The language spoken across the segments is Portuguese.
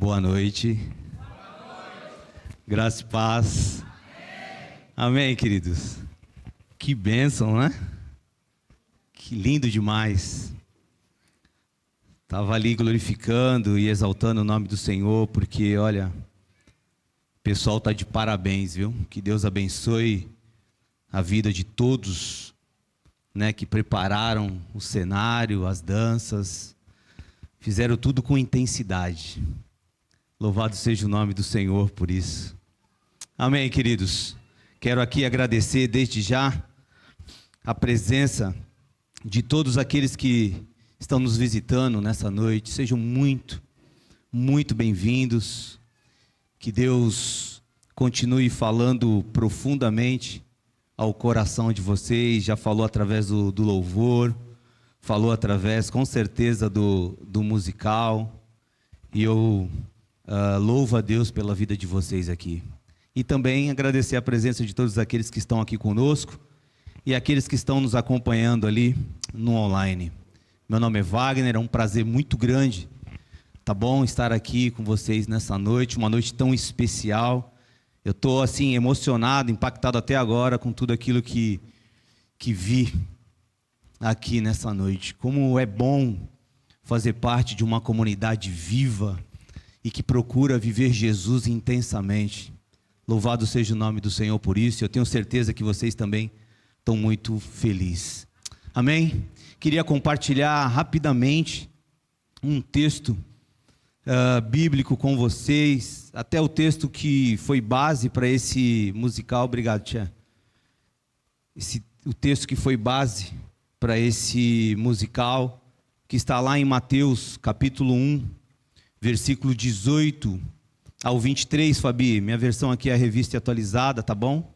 Boa noite. Graça e paz. Amém, queridos. Que bênção, né? Que lindo demais. Estava ali glorificando e exaltando o nome do Senhor, porque, olha, o pessoal está de parabéns, viu? Que Deus abençoe a vida de todos, né, que prepararam o cenário, as danças, fizeram tudo com intensidade. Louvado seja o nome do Senhor por isso. Amém, queridos. Quero aqui agradecer desde já a presença de todos aqueles que estão nos visitando nessa noite. Sejam muito, muito bem-vindos. Que Deus continue falando profundamente ao coração de vocês. Já falou através do louvor, falou através, com certeza, do musical. E eu louvo a Deus pela vida de vocês aqui. E também agradecer a presença de todos aqueles que estão aqui conosco e aqueles que estão nos acompanhando ali no online. Meu nome é Wagner, é um prazer muito grande, tá bom, estar aqui com vocês nessa noite, uma noite tão especial. Eu estou assim emocionado, impactado até agora com tudo aquilo que vi aqui nessa noite. Como é bom fazer parte de uma comunidade viva e que procura viver Jesus intensamente. Louvado seja o nome do Senhor por isso. Eu tenho certeza que vocês também estão muito felizes. Amém? Queria compartilhar rapidamente um texto bíblico com vocês, até o texto que foi base para esse musical. Obrigado, tia. O texto que foi base para esse musical, que está lá em Mateus, capítulo 1, versículo 18 ao 23, Fabi. Minha versão aqui é a revista atualizada, tá bom?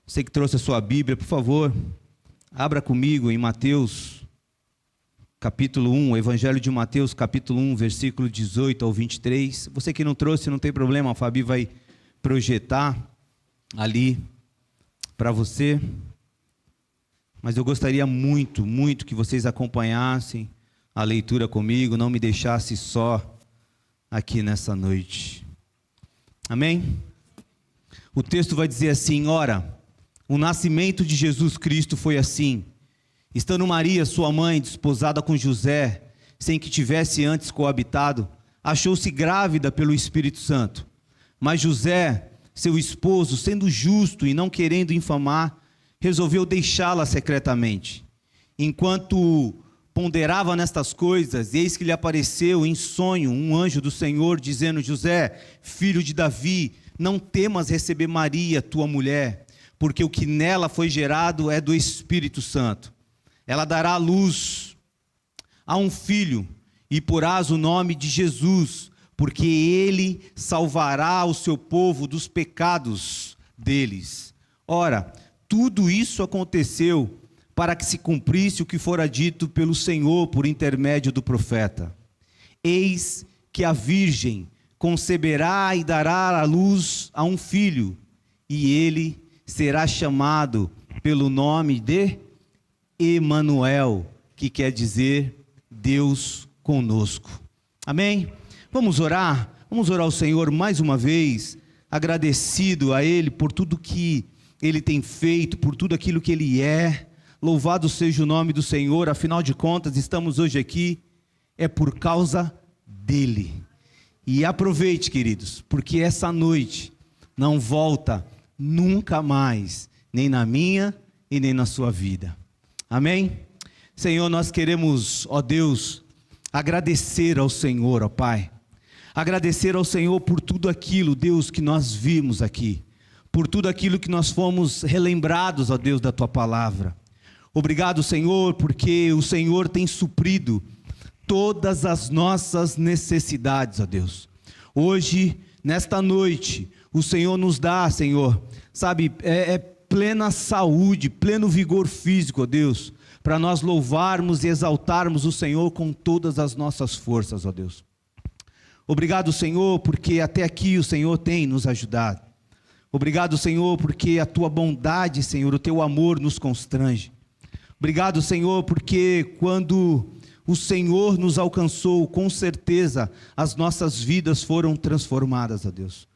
Você que trouxe a sua Bíblia, por favor, abra comigo em Mateus, capítulo 1, Evangelho de Mateus, capítulo 1, versículo 18 ao 23. Você que não trouxe, não tem problema, a Fabi vai projetar ali para você. Mas eu gostaria muito, muito que vocês acompanhassem a leitura comigo, não me deixasse só aqui nessa noite. Amém? O texto vai dizer assim: ora, o nascimento de Jesus Cristo foi assim. Estando Maria, sua mãe, desposada com José, sem que tivesse antes coabitado, achou-se grávida pelo Espírito Santo. Mas José, seu esposo, sendo justo e não querendo infamar, resolveu deixá-la secretamente. Enquanto ponderava nestas coisas, eis que lhe apareceu em sonho um anjo do Senhor, dizendo: José, filho de Davi, não temas receber Maria, tua mulher, porque o que nela foi gerado é do Espírito Santo. Ela dará à luz a um filho, e porás o nome de Jesus, porque ele salvará o seu povo dos pecados deles. Ora, tudo isso aconteceu para que se cumprisse o que fora dito pelo Senhor por intermédio do profeta. Eis que a virgem conceberá e dará à luz a um filho, e ele será chamado pelo nome de Emanuel, que quer dizer Deus conosco. Amém? Vamos orar ao Senhor mais uma vez, agradecido a Ele por tudo que Ele tem feito, por tudo aquilo que Ele é. Louvado seja o nome do Senhor. Afinal de contas, estamos hoje aqui, é por causa dEle. E aproveite, queridos, porque essa noite não volta nunca mais, nem na minha e nem na sua vida. Amém? Senhor, nós queremos, ó Deus, agradecer ao Senhor, ó Pai. Agradecer ao Senhor por tudo aquilo, Deus, que nós vimos aqui. Por tudo aquilo que nós fomos relembrados, ó Deus, da Tua Palavra. Obrigado, Senhor, porque o Senhor tem suprido todas as nossas necessidades, ó Deus. Hoje, nesta noite, o Senhor nos dá, Senhor, sabe, plena saúde, pleno vigor físico, ó Deus, para nós louvarmos e exaltarmos o Senhor com todas as nossas forças, ó Deus. Obrigado, Senhor, porque até aqui o Senhor tem nos ajudado. Obrigado, Senhor, porque a Tua bondade, Senhor, o Teu amor nos constrange. Obrigado, Senhor, porque quando o Senhor nos alcançou, com certeza as nossas vidas foram transformadas, ó Deus.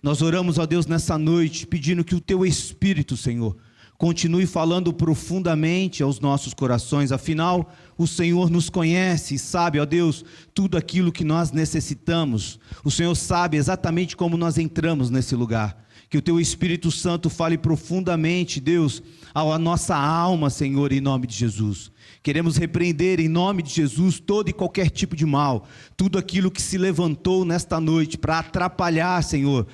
Nós oramos, ó Deus, nessa noite, pedindo que o Teu Espírito, Senhor, continue falando profundamente aos nossos corações. Afinal, o Senhor nos conhece e sabe, ó Deus, tudo aquilo que nós necessitamos. O Senhor sabe exatamente como nós entramos nesse lugar. Que o Teu Espírito Santo fale profundamente, Deus, à nossa alma, Senhor, em nome de Jesus. Queremos repreender em nome de Jesus todo e qualquer tipo de mal, tudo aquilo que se levantou nesta noite para atrapalhar, Senhor,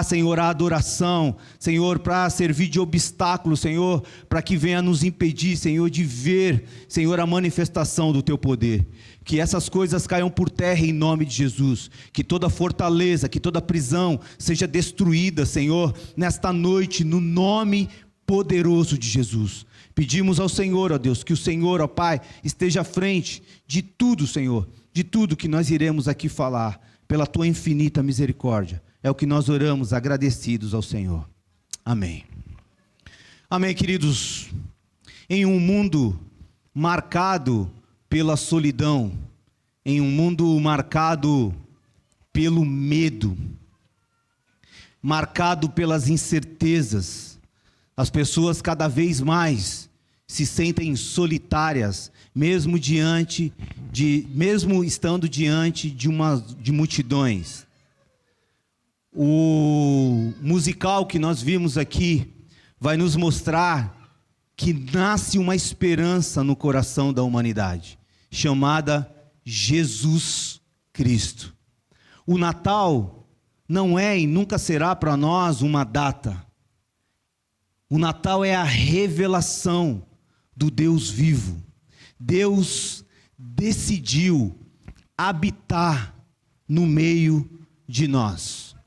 Senhor, a adoração, Senhor, para servir de obstáculo, Senhor, para que venha nos impedir, Senhor, de ver, Senhor, a manifestação do Teu poder. Que essas coisas caiam por terra em nome de Jesus, que toda fortaleza, que toda prisão seja destruída, Senhor, nesta noite, no nome poderoso de Jesus. Pedimos ao Senhor, ó Deus, que o Senhor, ó Pai, esteja à frente de tudo, Senhor, de tudo que nós iremos aqui falar, pela Tua infinita misericórdia. É o que nós oramos agradecidos ao Senhor. Amém. Amém, queridos. Em um mundo marcado pela solidão, em um mundo marcado pelo medo, marcado pelas incertezas, as pessoas cada vez mais se sentem solitárias, mesmo estando diante de multidões. O musical que nós vimos aqui vai nos mostrar que nasce uma esperança no coração da humanidade, chamada Jesus Cristo. O Natal não é e nunca será para nós uma data. O Natal é a revelação do Deus vivo. Deus decidiu habitar no meio de nós.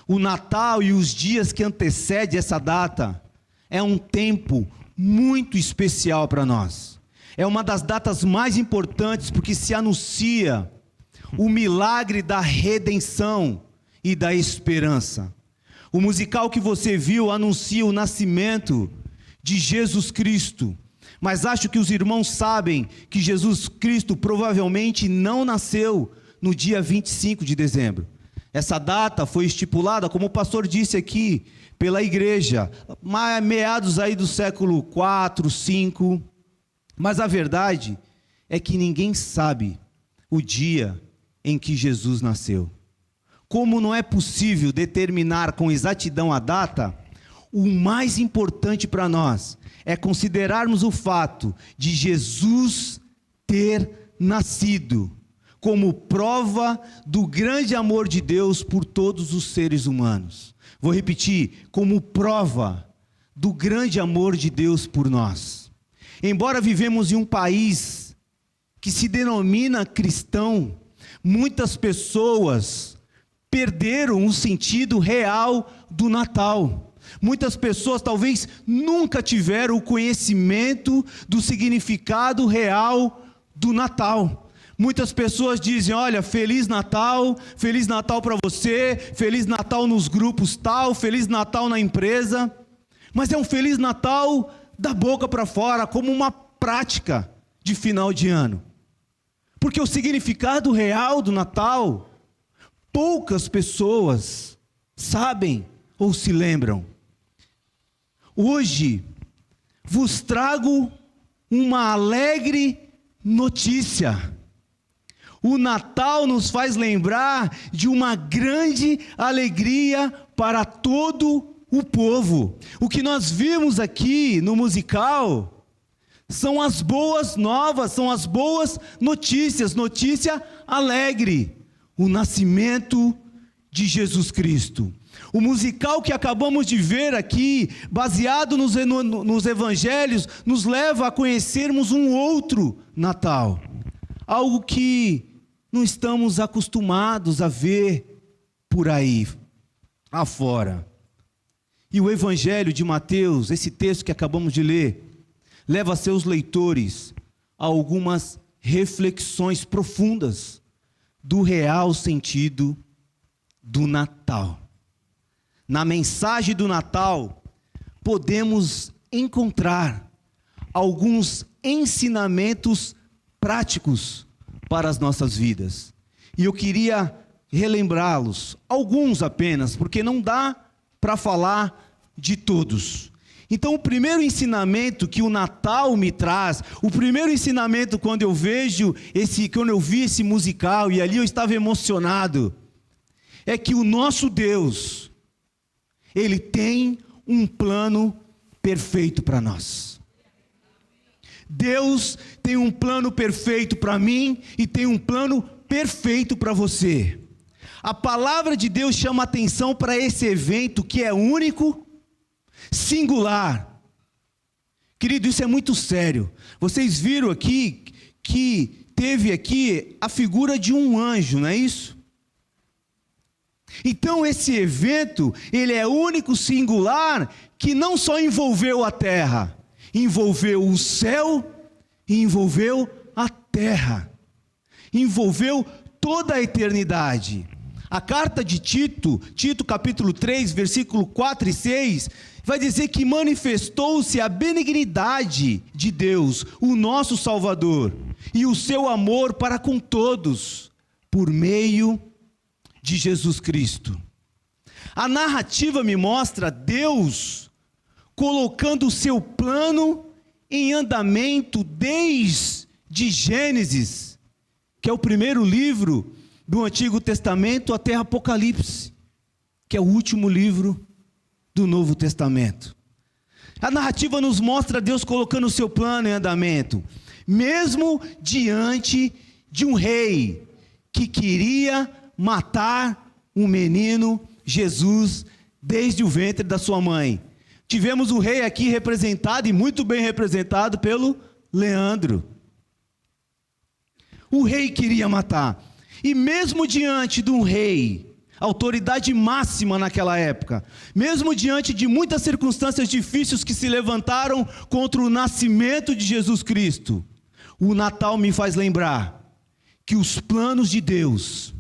O Natal e os dias que antecedem essa data é um tempo muito especial para nós. É uma das datas mais importantes porque se anuncia o milagre da redenção e da esperança. O musical que você viu anuncia o nascimento de Jesus Cristo. Mas acho que os irmãos sabem que Jesus Cristo provavelmente não nasceu no dia 25 de dezembro. Essa data foi estipulada, como o pastor disse aqui, pela igreja, meados aí do século 4, 5. Mas a verdade é que ninguém sabe o dia em que Jesus nasceu. Como não é possível determinar com exatidão a data, o mais importante para nós é considerarmos o fato de Jesus ter nascido como prova do grande amor de Deus por todos os seres humanos. Vou repetir, como prova do grande amor de Deus por nós. Embora vivemos em um país que se denomina cristão, muitas pessoas perderam o sentido real do Natal. Muitas pessoas talvez nunca tiveram o conhecimento do significado real do Natal. Muitas pessoas dizem, olha, Feliz Natal para você, Feliz Natal nos grupos tal, Feliz Natal na empresa. Mas é um Feliz Natal da boca para fora, como uma prática de final de ano. Porque o significado real do Natal, poucas pessoas sabem ou se lembram. Hoje, vos trago uma alegre notícia. O Natal nos faz lembrar de uma grande alegria para todo o povo. O que nós vimos aqui no musical são as boas novas, são as boas notícias, notícia alegre, o nascimento de Jesus Cristo. O musical que acabamos de ver aqui, baseado nos evangelhos, nos leva a conhecermos um outro Natal. Algo que não estamos acostumados a ver por aí, afora. E o evangelho de Mateus, esse texto que acabamos de ler, leva seus leitores a algumas reflexões profundas do real sentido do Natal. Na mensagem do Natal, podemos encontrar alguns ensinamentos práticos para as nossas vidas. E eu queria relembrá-los, alguns apenas, porque não dá para falar de todos. Então, o primeiro ensinamento que o Natal me traz, o primeiro ensinamento quando eu vi esse musical e ali eu estava emocionado, é que o nosso Deus, Ele tem um plano perfeito para nós. Deus tem um plano perfeito para mim e tem um plano perfeito para você. A palavra de Deus chama atenção para esse evento que é único, singular. Querido, isso é muito sério. Vocês viram aqui que teve aqui a figura de um anjo, não é isso? Então esse evento, ele é único, singular, que não só envolveu a terra, envolveu o céu e envolveu a terra. Envolveu toda a eternidade. A carta de Tito capítulo 3, versículo 4 e 6, vai dizer que manifestou-se a benignidade de Deus, o nosso Salvador, e o seu amor para com todos, por meio de Jesus Cristo. A narrativa me mostra Deus colocando o seu plano em andamento desde Gênesis, que é o primeiro livro do Antigo Testamento, até Apocalipse, que é o último livro do Novo Testamento. A narrativa nos mostra Deus colocando o seu plano em andamento, mesmo diante de um rei que queria matar um menino, Jesus, desde o ventre da sua mãe. Tivemos um rei aqui representado, e muito bem representado, pelo Leandro. O rei queria matar. E mesmo diante de um rei, autoridade máxima naquela época, mesmo diante de muitas circunstâncias difíceis que se levantaram contra o nascimento de Jesus Cristo, o Natal me faz lembrar que os planos de Deus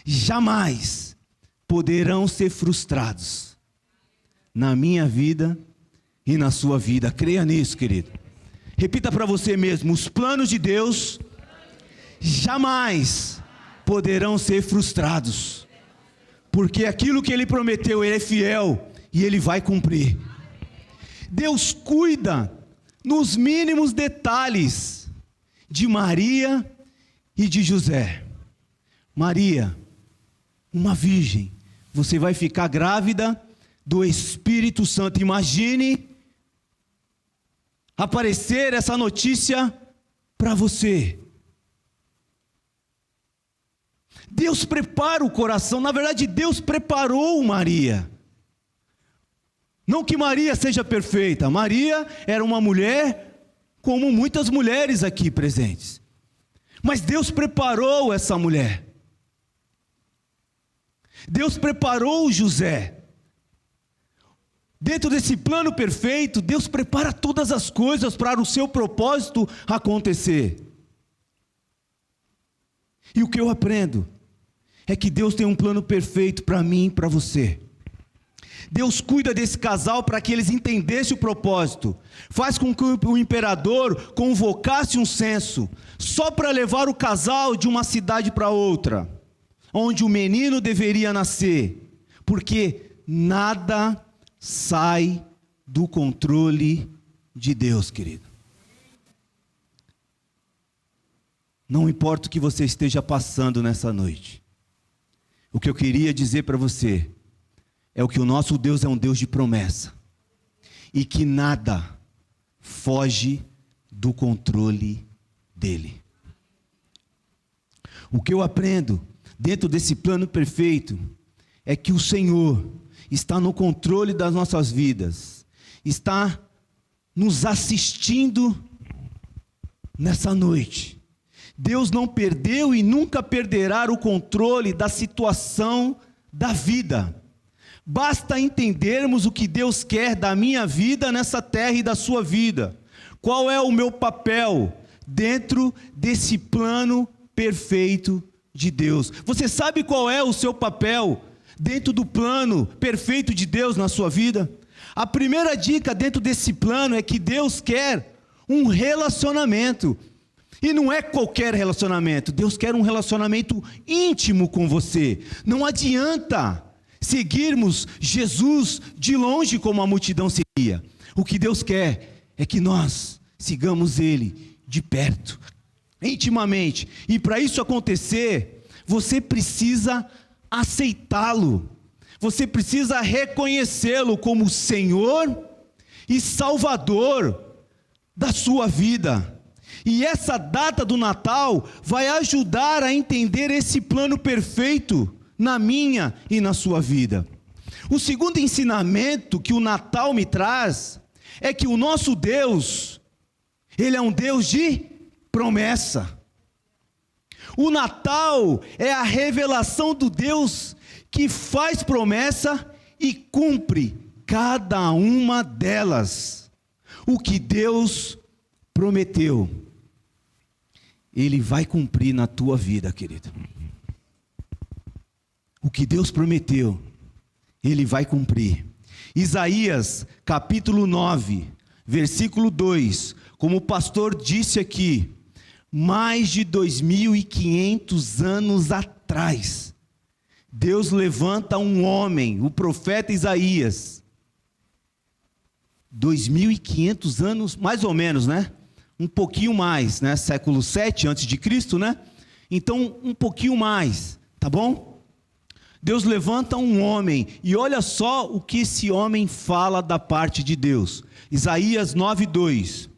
jamais poderão ser frustrados na minha vida e na sua vida. Creia nisso, querido. Repita para você mesmo: os planos de Deus jamais poderão ser frustrados, porque aquilo que Ele prometeu, Ele é fiel e Ele vai cumprir. Deus cuida nos mínimos detalhes de Maria e de José. Maria, uma virgem, você vai ficar grávida do Espírito Santo. Imagine aparecer essa notícia para você. Deus prepara o coração. Na verdade, Deus preparou Maria. Não que Maria seja perfeita. Maria era uma mulher como muitas mulheres aqui presentes. Mas Deus preparou essa mulher. Deus preparou José. Dentro desse plano perfeito, Deus prepara todas as coisas para o seu propósito acontecer. E o que eu aprendo é que Deus tem um plano perfeito para mim e para você. Deus cuida desse casal para que eles entendessem o propósito. Faz com que o imperador convocasse um censo, só para levar o casal de uma cidade para outra, onde o menino deveria nascer. Porque nada sai do controle de Deus, querido. Não importa o que você esteja passando nessa noite. O que eu queria dizer para você é o que o nosso Deus é um Deus de promessa. E que nada foge do controle dele. O que eu aprendo dentro desse plano perfeito é que o Senhor está no controle das nossas vidas. Está nos assistindo nessa noite. Deus não perdeu e nunca perderá o controle da situação da vida. Basta entendermos o que Deus quer da minha vida nessa terra e da sua vida. Qual é o meu papel dentro desse plano perfeito de Deus? Você sabe qual é o seu papel dentro do plano perfeito de Deus na sua vida? A primeira dica dentro desse plano é que Deus quer um relacionamento. E não é qualquer relacionamento. Deus quer um relacionamento íntimo com você. Não adianta seguirmos Jesus de longe como a multidão seguia. O que Deus quer é que nós sigamos Ele de perto, intimamente. E para isso acontecer, você precisa aceitá-lo. Você precisa reconhecê-lo como Senhor e Salvador da sua vida. E essa data do Natal vai ajudar a entender esse plano perfeito na minha e na sua vida. O segundo ensinamento que o Natal me traz é que o nosso Deus, Ele é um Deus de promessa. O Natal é a revelação do Deus que faz promessa e cumpre cada uma delas. O que Deus prometeu, Ele vai cumprir na tua vida, querido. O que Deus prometeu, Ele vai cumprir. Isaías, capítulo 9, versículo 2, como o pastor disse aqui, mais de 2.500 anos atrás, Deus levanta um homem, o profeta Isaías, 2.500 anos, mais ou menos, né? Um pouquinho mais, né? Século 7 antes de Cristo, né? Então, um pouquinho mais, tá bom? Deus levanta um homem, e olha só o que esse homem fala da parte de Deus. Isaías 9:2.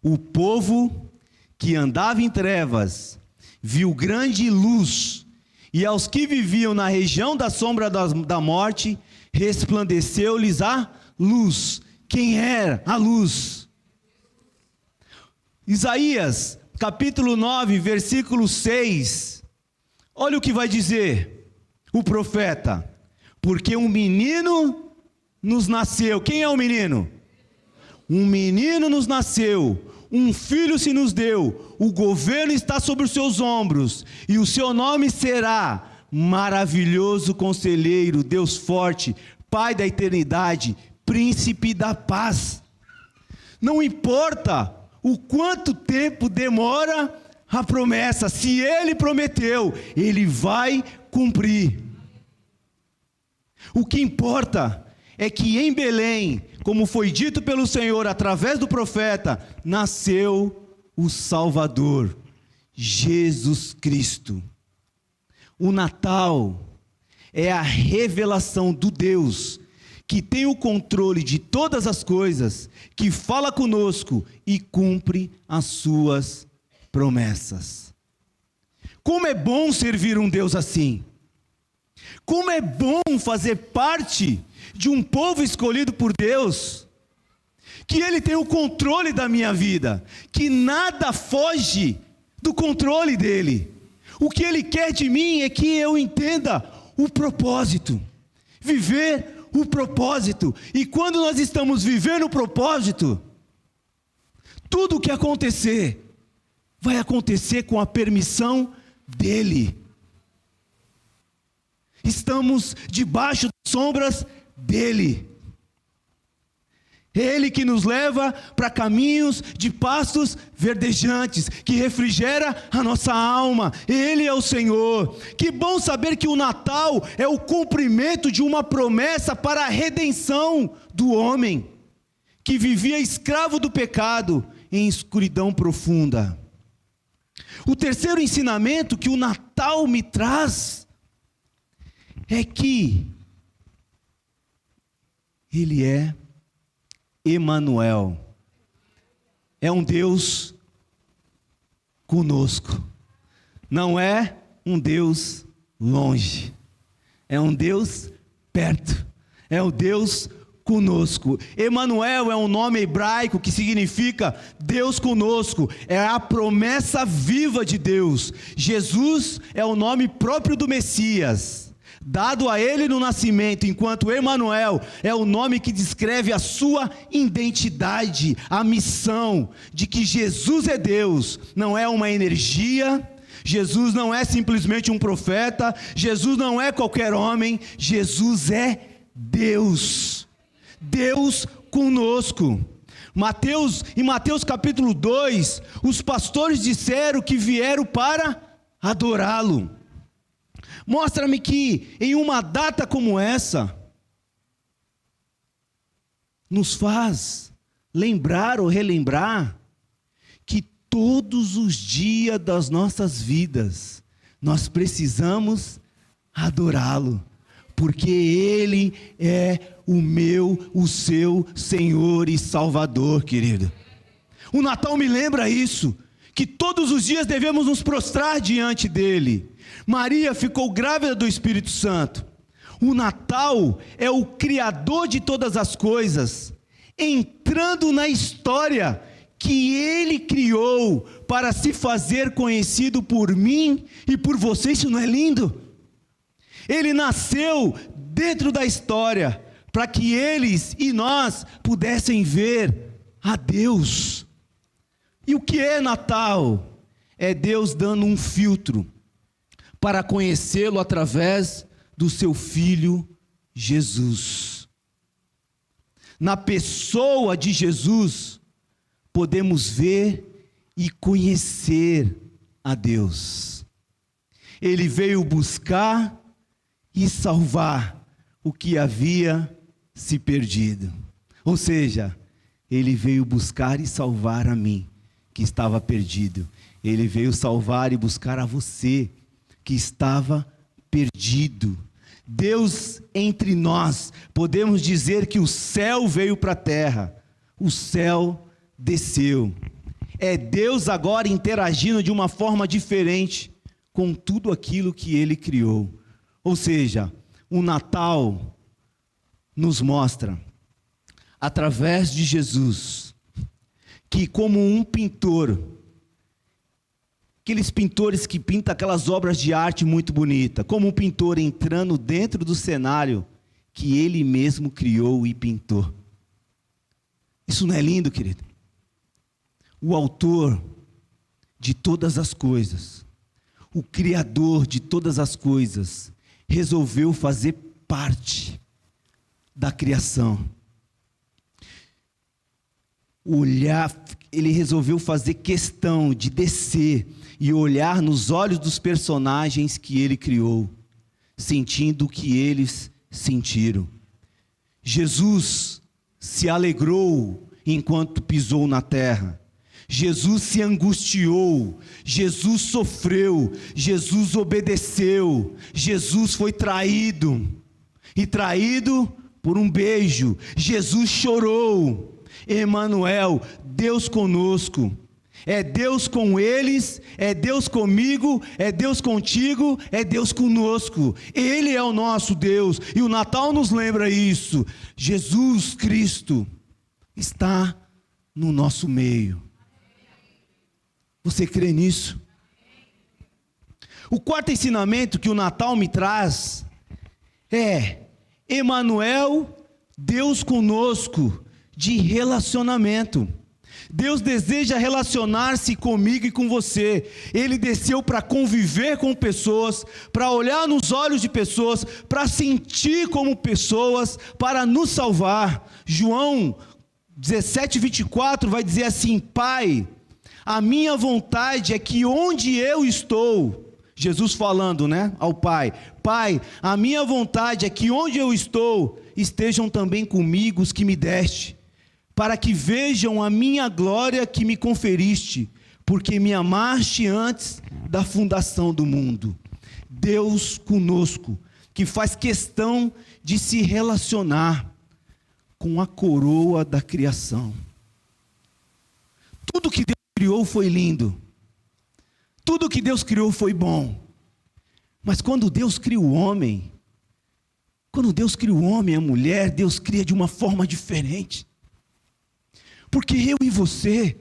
O povo que andava em trevas viu grande luz, e aos que viviam na região da sombra da morte, resplandeceu-lhes a luz. Quem era a luz? Isaías, capítulo 9, versículo 6. Olha o que vai dizer o profeta. Porque um menino nos nasceu. Quem é o menino? Um menino nos nasceu. Um filho se nos deu. O governo está sobre os seus ombros. E o seu nome será Maravilhoso Conselheiro, Deus Forte, Pai da Eternidade, Príncipe da Paz. Não importa o quanto tempo demora a promessa, se Ele prometeu, Ele vai cumprir. O que importa é que em Belém, como foi dito pelo Senhor através do profeta, nasceu o Salvador, Jesus Cristo. O Natal é a revelação do Deus que tem o controle de todas as coisas, que fala conosco e cumpre as suas promessas. Como é bom servir um Deus assim. Como é bom fazer parte de um povo escolhido por Deus, que Ele tem o controle da minha vida, que nada foge do controle dEle. O que Ele quer de mim é que eu entenda o propósito, viver o propósito. E quando nós estamos vivendo o propósito, tudo o que acontecer, vai acontecer com a permissão dEle. Estamos debaixo das sombras dEle. Ele que nos leva para caminhos de pastos verdejantes, que refrigera a nossa alma. Ele é o Senhor. Que bom saber que o Natal é o cumprimento de uma promessa para a redenção do homem, que vivia escravo do pecado em escuridão profunda. O terceiro ensinamento que o Natal me traz é que Ele é Emanuel, é um Deus conosco, não é um Deus longe, é um Deus perto, é um Deus conosco. Emanuel é um nome hebraico que significa Deus conosco, é a promessa viva de Deus. Jesus é o nome próprio do Messias, dado a ele no nascimento, enquanto Emanuel é o nome que descreve a sua identidade, a missão de que Jesus é Deus, não é uma energia. Jesus não é simplesmente um profeta, Jesus não é qualquer homem, Jesus é Deus, Deus conosco. Em Mateus capítulo 2, os pastores disseram que vieram para adorá-lo. Mostra-me que em uma data como essa, nos faz lembrar ou relembrar que todos os dias das nossas vidas, nós precisamos adorá-lo, porque Ele é o seu Senhor e Salvador, querido. O Natal me lembra isso, que todos os dias devemos nos prostrar diante dEle. Maria ficou grávida do Espírito Santo. O Natal é o Criador de todas as coisas, entrando na história que Ele criou para se fazer conhecido por mim e por você. Isso não é lindo? Ele nasceu dentro da história para que eles e nós pudessem ver a Deus. E o que é Natal? É Deus dando um filtro para conhecê-lo através do seu Filho Jesus. Na pessoa de Jesus, podemos ver e conhecer a Deus. Ele veio buscar e salvar o que havia se perdido. Ou seja, Ele veio buscar e salvar a mim, que estava perdido. Ele veio salvar e buscar a você, que estava perdido. Deus entre nós, podemos dizer que o céu veio para a terra, o céu desceu. É Deus agora interagindo de uma forma diferente com tudo aquilo que Ele criou. Ou seja, o Natal nos mostra, através de Jesus, que como um pintor, aqueles pintores que pintam aquelas obras de arte muito bonitas, como um pintor entrando dentro do cenário que ele mesmo criou e pintou. Isso não é lindo, querido? O autor de todas as coisas, o Criador de todas as coisas, resolveu fazer parte da criação. Ele resolveu fazer questão de descer e olhar nos olhos dos personagens que ele criou, sentindo o que eles sentiram. Jesus se alegrou enquanto pisou na terra. Jesus se angustiou, Jesus sofreu, Jesus obedeceu, Jesus foi traído, e traído por um beijo. Jesus chorou. Emanuel, Deus conosco. É Deus com eles, é Deus comigo, é Deus contigo, é Deus conosco. Ele é o nosso Deus, e o Natal nos lembra isso. Jesus Cristo está no nosso meio. Você crê nisso? O quarto ensinamento que o Natal me traz é Emanuel, Deus conosco, de relacionamento. Deus deseja relacionar-se comigo e com você. Ele desceu para conviver com pessoas, para olhar nos olhos de pessoas, para sentir como pessoas, para nos salvar. João 17:24 vai dizer assim: Pai, a minha vontade é que onde eu estou, Jesus falando, ao Pai, Pai, a minha vontade é que onde eu estou, estejam também comigo os que me deste, para que vejam a minha glória que me conferiste, porque me amaste antes da fundação do mundo. Deus conosco, que faz questão de se relacionar com a coroa da criação. Tudo que Deus criou foi lindo, tudo que Deus criou foi bom, mas quando Deus cria o homem, a mulher, Deus cria de uma forma diferente. Porque eu e você,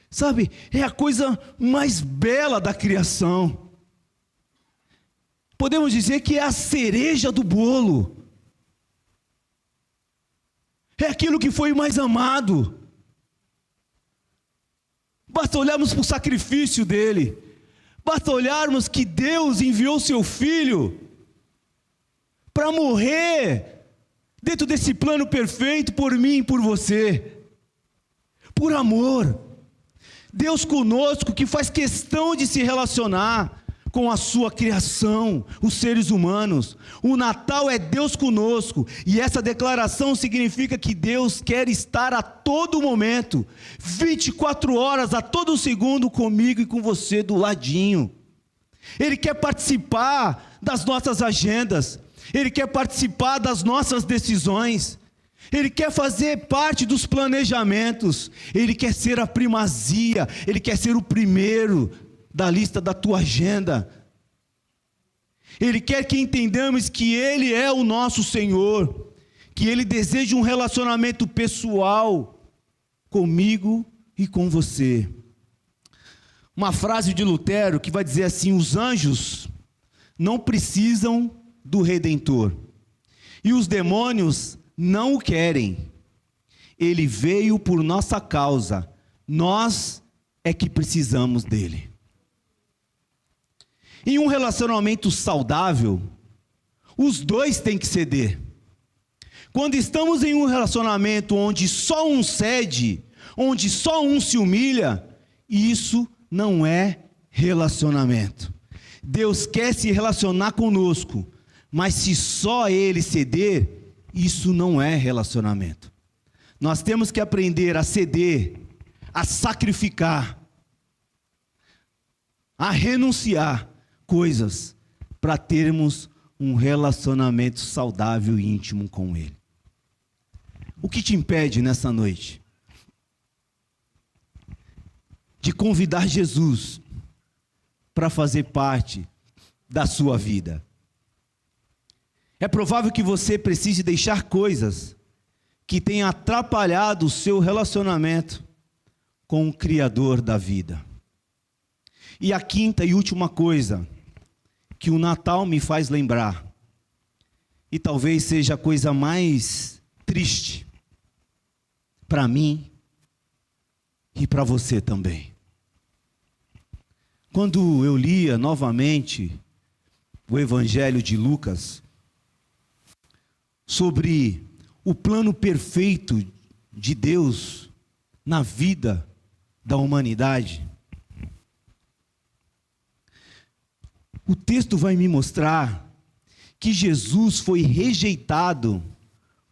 sabe, é a coisa mais bela da criação. Podemos dizer que é a cereja do bolo. É aquilo que foi mais amado. Basta olharmos para o sacrifício dele. Basta olharmos que Deus enviou seu Filho para morrer dentro desse plano perfeito por mim e por você. por amor. Deus conosco, que faz questão de se relacionar com a sua criação, os seres humanos. O Natal é Deus conosco, e essa declaração significa que Deus quer estar a todo momento, 24 horas, a todo segundo, comigo e com você do ladinho. Ele quer participar das nossas agendas, Ele quer participar das nossas decisões, Ele quer fazer parte dos planejamentos, Ele quer ser a primazia, Ele quer ser o primeiro da lista da tua agenda. Ele quer que entendamos que Ele é o nosso Senhor, que Ele deseja um relacionamento pessoal comigo e com você. Uma frase de Lutero que vai dizer assim: os anjos não precisam do Redentor, e os demônios não o querem. Ele veio por nossa causa, nós é que precisamos dele. Em um relacionamento saudável, os dois têm que ceder. Quando estamos em um relacionamento onde só um cede, onde só um se humilha, isso não é relacionamento. Deus quer se relacionar conosco, mas se só Ele ceder, isso não é relacionamento. Nós temos que aprender a ceder, a sacrificar, a renunciar coisas para termos um relacionamento saudável e íntimo com Ele. O que te impede nessa noite de convidar Jesus para fazer parte da sua vida? É provável que você precise deixar coisas que tenham atrapalhado o seu relacionamento com o Criador da vida. E a quinta e última coisa que o Natal me faz lembrar, e talvez seja a coisa mais triste para mim e para você também. Quando eu lia novamente o Evangelho de Lucas, sobre o plano perfeito de Deus na vida da humanidade, o texto vai me mostrar que Jesus foi rejeitado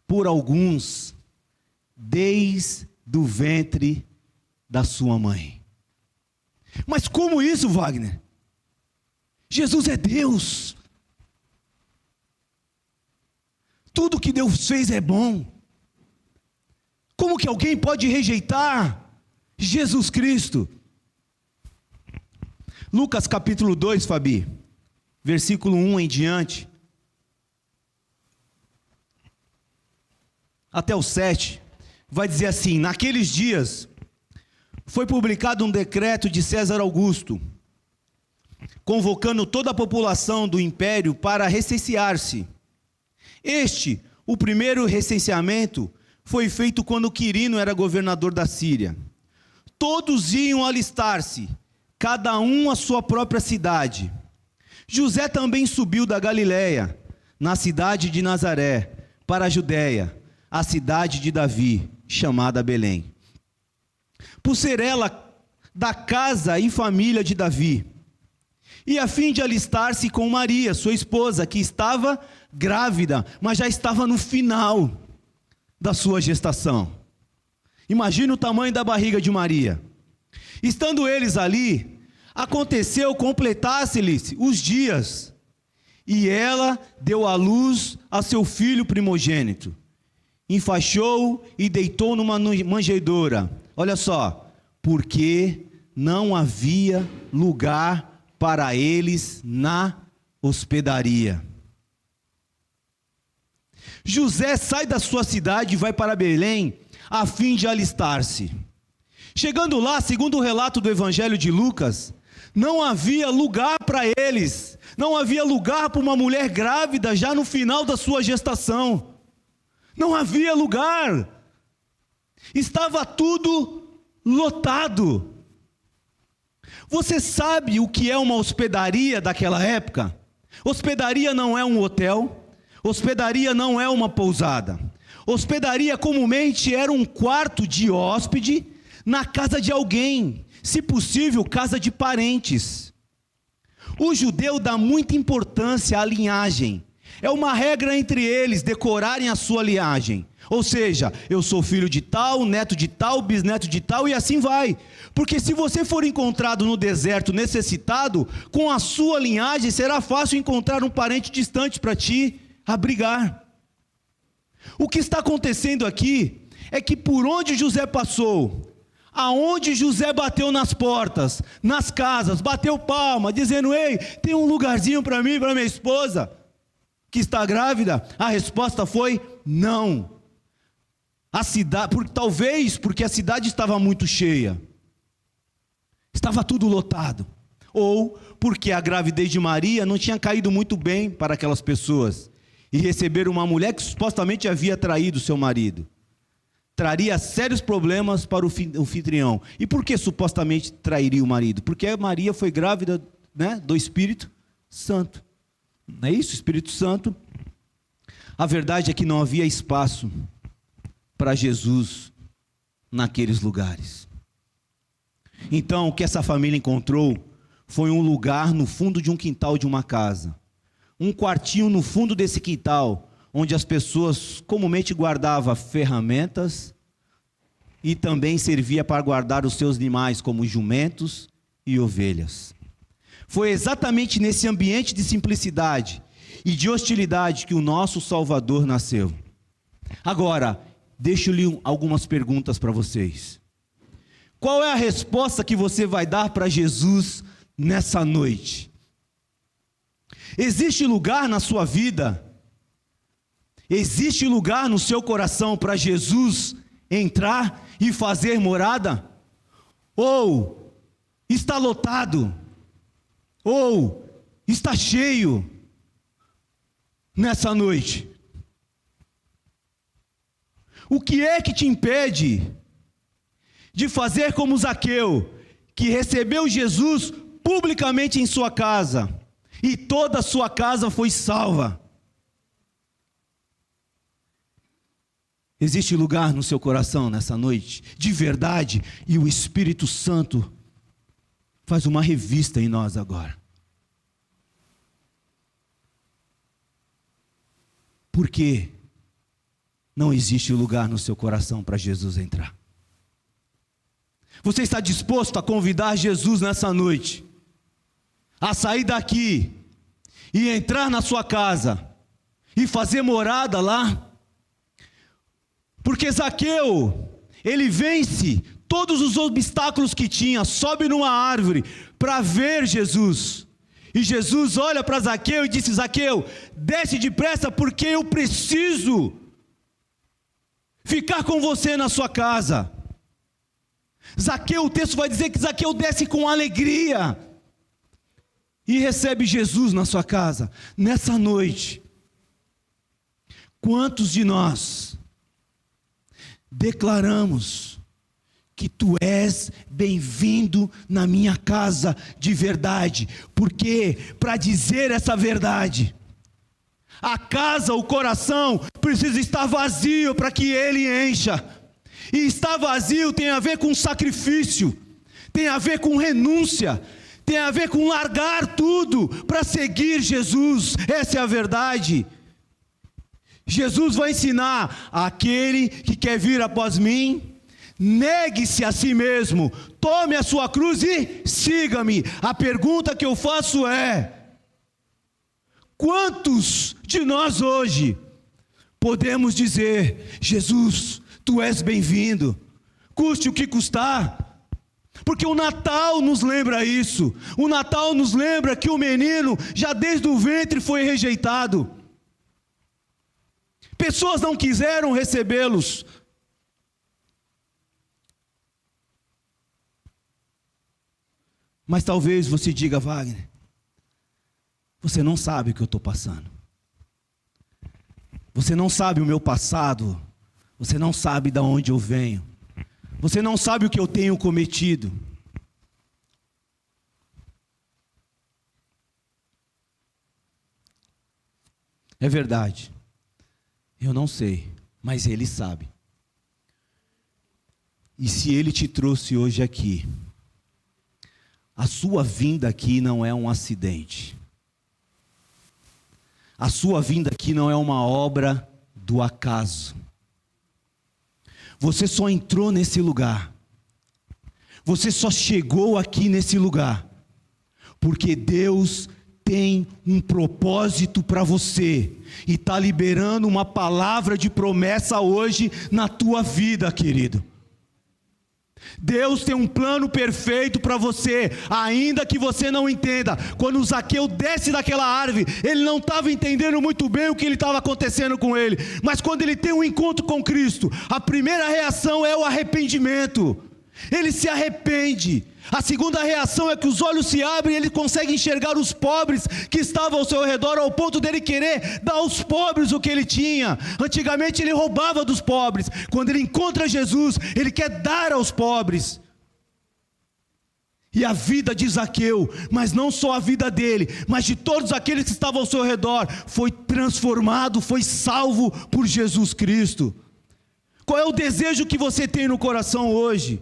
por alguns desde o ventre da sua mãe. Mas como isso, Wagner? Jesus é Deus. Tudo que Deus fez é bom. Como que alguém pode rejeitar Jesus Cristo? Lucas capítulo 2, Fabi, versículo 1 em diante, até o 7, vai dizer assim: naqueles dias, foi publicado um decreto de César Augusto, convocando toda a população do império para recensear-se. O primeiro recenseamento, foi feito quando Quirino era governador da Síria. Todos iam alistar-se, cada um à sua própria cidade. José também subiu da Galiléia, na cidade de Nazaré, para a Judéia, a cidade de Davi, chamada Belém, por ser ela da casa e família de Davi, e a fim de alistar-se com Maria, sua esposa, que estava grávida, mas já estava no final da sua gestação. Imagina o tamanho da barriga de Maria. Estando eles ali, aconteceu completasse-lhes os dias, e ela deu à luz a seu filho primogênito. Enfaixou e deitou numa manjedoura. Olha só, porque não havia lugar para eles na hospedaria. José sai da sua cidade e vai para Belém, a fim de alistar-se. Chegando lá, segundo o relato do Evangelho de Lucas, não havia lugar para eles, não havia lugar para uma mulher grávida já no final da sua gestação. Não havia lugar, estava tudo lotado. Você sabe o que é uma hospedaria daquela época? Hospedaria não é um hotel, hospedaria não é uma pousada. Hospedaria comumente era um quarto de hóspede na casa de alguém, se possível, casa de parentes. O judeu dá muita importância à linhagem. É uma regra entre eles decorarem a sua linhagem. Ou seja, eu sou filho de tal, neto de tal, bisneto de tal e assim vai. Porque se você for encontrado no deserto necessitado, com a sua linhagem será fácil encontrar um parente distante para te abrigar. O que está acontecendo aqui é que por onde José passou, aonde José bateu nas portas, nas casas, bateu palma, dizendo: ei, tem um lugarzinho para mim, para minha esposa, que está grávida? A resposta foi não. A cidade, talvez porque a cidade estava muito cheia, estava tudo lotado, ou porque a gravidez de Maria não tinha caído muito bem para aquelas pessoas, e receber uma mulher que supostamente havia traído seu marido, traria sérios problemas para o anfitrião. E por que supostamente trairia o marido? Porque Maria foi grávida, né, do Espírito Santo, não é isso? Espírito Santo. A verdade é que não havia espaço para Jesus naqueles lugares. Então, o que essa família encontrou foi um lugar no fundo de um quintal de uma casa. Um quartinho no fundo desse quintal, onde as pessoas comumente guardavam ferramentas e também servia para guardar os seus animais, como jumentos e ovelhas. Foi exatamente nesse ambiente de simplicidade e de hostilidade que o nosso Salvador nasceu. Agora, deixo-lhe algumas perguntas para vocês. Qual é a resposta que você vai dar para Jesus nessa noite? Existe lugar na sua vida? Existe lugar no seu coração para Jesus entrar e fazer morada? Ou está lotado? Ou está cheio nessa noite? O que é que te impede de fazer como Zaqueu, que recebeu Jesus publicamente em sua casa, e toda a sua casa foi salva? Existe lugar no seu coração nessa noite, de verdade, e o Espírito Santo faz uma revista em nós agora. Por quê? Não existe lugar no seu coração para Jesus entrar. Você está disposto a convidar Jesus nessa noite a sair daqui e entrar na sua casa e fazer morada lá? Porque Zaqueu, ele vence todos os obstáculos que tinha, sobe numa árvore para ver Jesus. E Jesus olha para Zaqueu e disse: Zaqueu, desce depressa, porque eu preciso ficar com você na sua casa. Zaqueu, o texto vai dizer que Zaqueu desce com alegria e recebe Jesus na sua casa. Nessa noite, quantos de nós declaramos que tu és bem-vindo na minha casa de verdade? Porque para dizer essa verdade, a casa, o coração precisa estar vazio para que ele encha. E estar vazio tem a ver com sacrifício, tem a ver com renúncia, tem a ver com largar tudo para seguir Jesus. Essa é a verdade. Jesus vai ensinar: aquele que quer vir após mim, negue-se a si mesmo, tome a sua cruz e siga-me. A pergunta que eu faço é: quantos de nós hoje podemos dizer: Jesus, tu és bem-vindo, custe o que custar? Porque o Natal nos lembra isso. O Natal nos lembra que o menino já desde o ventre foi rejeitado. Pessoas não quiseram recebê-los. Mas talvez você diga: Wagner, você não sabe o que eu estou passando. Você não sabe o meu passado. Você não sabe de onde eu venho. Você não sabe o que eu tenho cometido. É verdade. Eu não sei, mas Ele sabe. E se Ele te trouxe hoje aqui, a sua vinda aqui não é um acidente. A sua vinda aqui não é uma obra do acaso. Você só entrou nesse lugar. Você só chegou aqui nesse lugar porque Deus tem um propósito para você e está liberando uma palavra de promessa hoje na tua vida, querido. Deus tem um plano perfeito para você, ainda que você não entenda. Quando Zaqueu desce daquela árvore, ele não estava entendendo muito bem o que estava acontecendo com ele, mas quando ele tem um encontro com Cristo, a primeira reação é o arrependimento. Ele se arrepende. A segunda reação é que os olhos se abrem e ele consegue enxergar os pobres que estavam ao seu redor, ao ponto dele querer dar aos pobres o que ele tinha. Antigamente ele roubava dos pobres. Quando ele encontra Jesus, ele quer dar aos pobres. E a vida de Zaqueu, mas não só a vida dele, mas de todos aqueles que estavam ao seu redor, foi transformado, foi salvo por Jesus Cristo. Qual é o desejo que você tem no coração hoje?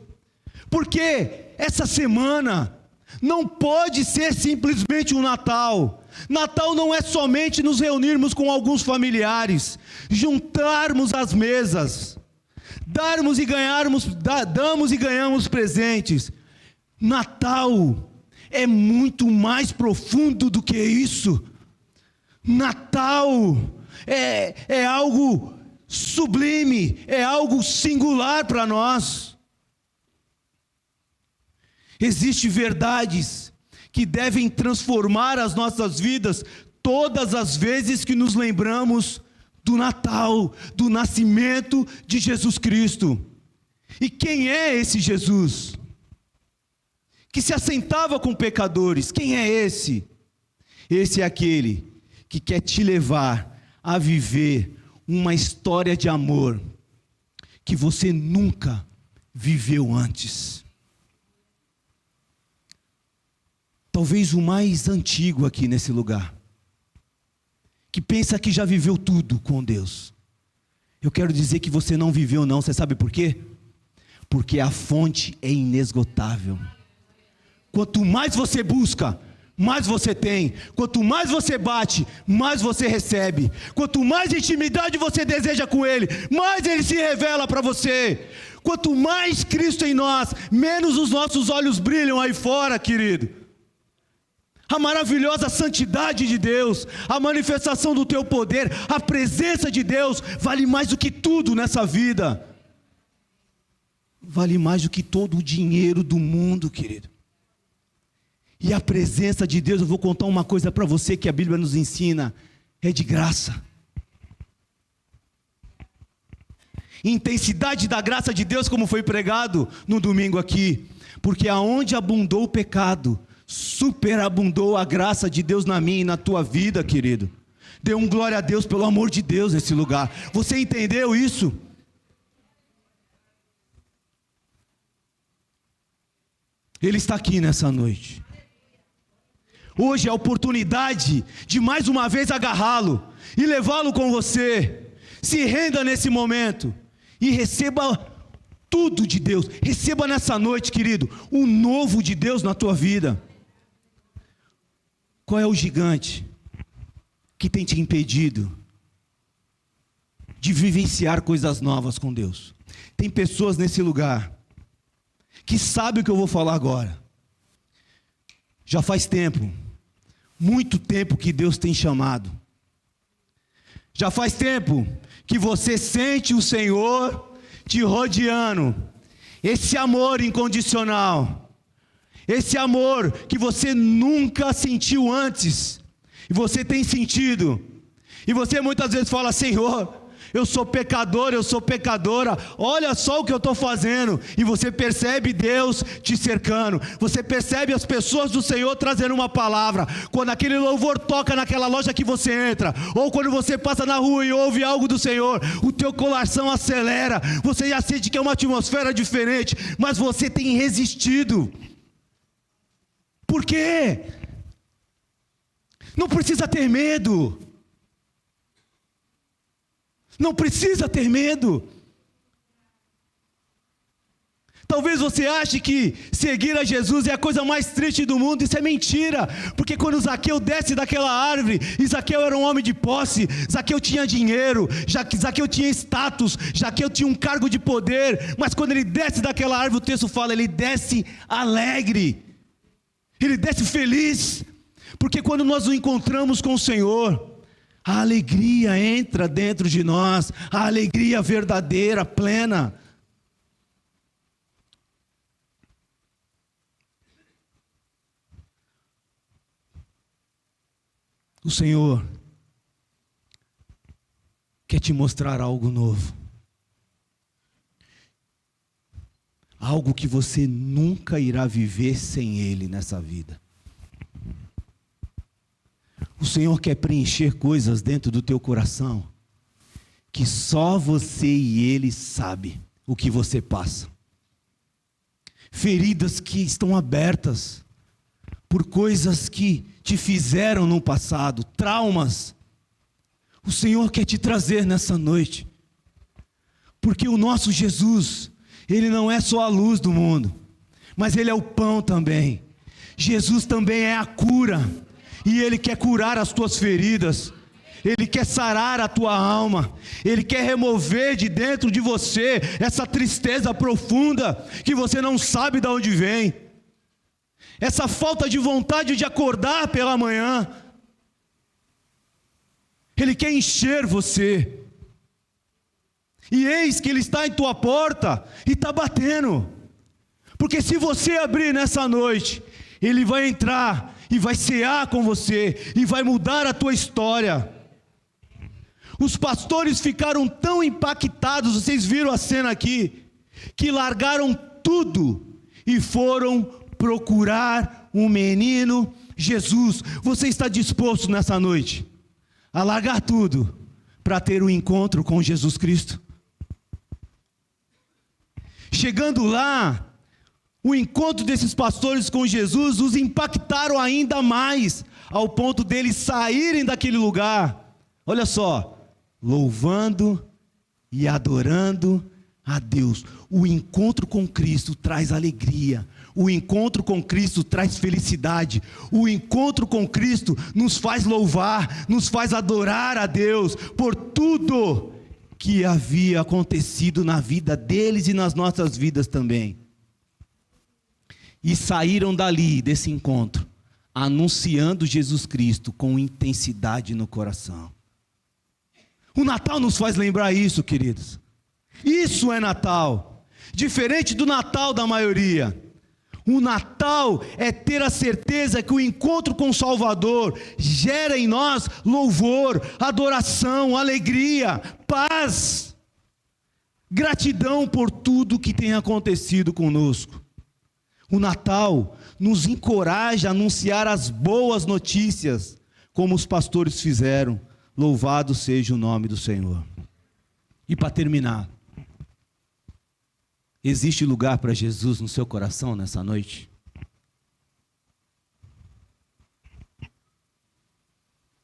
Porque essa semana não pode ser simplesmente um Natal. Natal não é somente nos reunirmos com alguns familiares, juntarmos as mesas, damos e ganhamos presentes. Natal é muito mais profundo do que isso. Natal é algo sublime, é algo singular para nós. Existem verdades que devem transformar as nossas vidas todas as vezes que nos lembramos do Natal, do nascimento de Jesus Cristo. E quem é esse Jesus? Que se assentava com pecadores. Quem é esse? Esse é aquele que quer te levar a viver uma história de amor que você nunca viveu antes. Talvez o mais antigo aqui nesse lugar, que pensa que já viveu tudo com Deus. Eu quero dizer que você não viveu não, você sabe por quê? Porque a fonte é inesgotável. Quanto mais você busca, mais você tem. Quanto mais você bate, mais você recebe. Quanto mais intimidade você deseja com Ele, mais Ele se revela para você. Quanto mais Cristo em nós, menos os nossos olhos brilham aí fora, querido. A maravilhosa santidade de Deus, a manifestação do teu poder, a presença de Deus, vale mais do que tudo nessa vida. Vale mais do que todo o dinheiro do mundo, querido. E a presença de Deus, eu vou contar uma coisa para você que a Bíblia nos ensina, é de graça. Intensidade da graça de Deus, como foi pregado no domingo aqui. Porque aonde abundou o pecado, superabundou a graça de Deus na minha e na tua vida, querido. Dê um glória a Deus, pelo amor de Deus, nesse lugar. Você entendeu isso? Ele está aqui nessa noite. Hoje é a oportunidade de mais uma vez agarrá-lo e levá-lo com você. Se renda nesse momento e receba tudo de Deus. Receba nessa noite, querido, o novo de Deus na tua vida. Qual é o gigante que tem te impedido de vivenciar coisas novas com Deus? Tem pessoas nesse lugar que sabem o que eu vou falar agora. Já faz tempo, muito tempo que Deus tem chamado. Já faz tempo que você sente o Senhor te rodeando. Esse amor incondicional. Esse amor que você nunca sentiu antes, e você tem sentido, e você muitas vezes fala: Senhor, eu sou pecador, eu sou pecadora, olha só o que eu estou fazendo, e você percebe Deus te cercando, você percebe as pessoas do Senhor trazendo uma palavra, quando aquele louvor toca naquela loja que você entra, ou quando você passa na rua e ouve algo do Senhor, o teu coração acelera, você já sente que é uma atmosfera diferente, mas você tem resistido. Por quê? Não precisa ter medo. Não precisa ter medo. talvez você ache que seguir a Jesus é a coisa mais triste do mundo. Isso é mentira, porque quando Zaqueu desce daquela árvore, e Zaqueu era um homem de posse, Zaqueu tinha dinheiro, Zaqueu tinha status, Zaqueu tinha um cargo de poder, mas quando ele desce daquela árvore, o texto fala, ele desce alegre, ele desce feliz, porque quando nós nos encontramos com o Senhor, a alegria entra dentro de nós, a alegria verdadeira, plena. O Senhor quer te mostrar algo novo, algo que você nunca irá viver sem Ele nessa vida. O Senhor quer preencher coisas dentro do teu coração, que só você e Ele sabe o que você passa. Feridas que estão abertas, por coisas que te fizeram no passado, traumas. O Senhor quer te trazer nessa noite, porque o nosso Jesus, Ele não é só a luz do mundo, mas Ele é o pão também. Jesus também é a cura, e Ele quer curar as tuas feridas, Ele quer sarar a tua alma, Ele quer remover de dentro de você essa tristeza profunda, que você não sabe de onde vem, essa falta de vontade de acordar pela manhã. Ele quer encher você, e eis que Ele está em tua porta, e está batendo, porque se você abrir nessa noite, Ele vai entrar, e vai cear com você, e vai mudar a tua história. Os pastores ficaram tão impactados, vocês viram a cena aqui, que largaram tudo, e foram procurar um menino Jesus. Você está disposto nessa noite a largar tudo para ter um encontro com Jesus Cristo? Chegando lá, o encontro desses pastores com Jesus os impactaram ainda mais, ao ponto deles saírem daquele lugar, olha só, louvando e adorando a Deus. O encontro com Cristo traz alegria, o encontro com Cristo traz felicidade, o encontro com Cristo nos faz louvar, nos faz adorar a Deus, por tudo que havia acontecido na vida deles e nas nossas vidas também. E saíram dali, desse encontro, anunciando Jesus Cristo com intensidade no coração. O Natal nos faz lembrar isso, queridos. Isso é Natal, diferente do Natal da maioria. O Natal é ter a certeza que o encontro com o Salvador gera em nós louvor, adoração, alegria, paz, gratidão por tudo que tem acontecido conosco. O Natal nos encoraja a anunciar as boas notícias, como os pastores fizeram. Louvado seja o nome do Senhor. E para terminar, existe lugar para Jesus no seu coração nessa noite?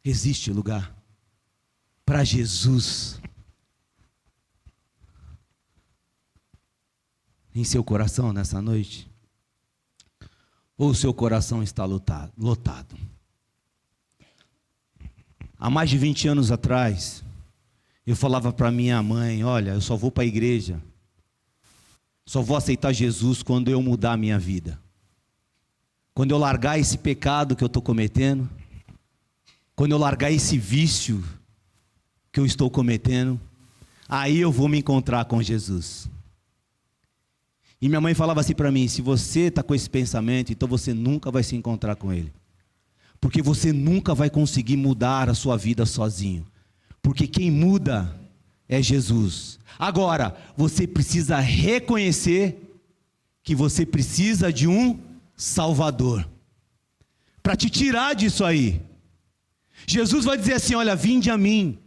Existe lugar para Jesus em seu coração nessa noite? Ou o seu coração está lotado? Há mais de 20 anos atrás, eu falava para minha mãe, olha, eu só vou para a igreja, só vou aceitar Jesus quando eu mudar a minha vida. Quando eu largar esse pecado que eu estou cometendo, quando eu largar esse vício que eu estou cometendo, aí eu vou me encontrar com Jesus. E minha mãe falava assim para mim, se você está com esse pensamento, então você nunca vai se encontrar com Ele. Porque você nunca vai conseguir mudar a sua vida sozinho. Porque quem muda é Jesus. Agora, você precisa reconhecer que você precisa de um Salvador para te tirar disso aí. Jesus vai dizer assim, olha, vinde a mim,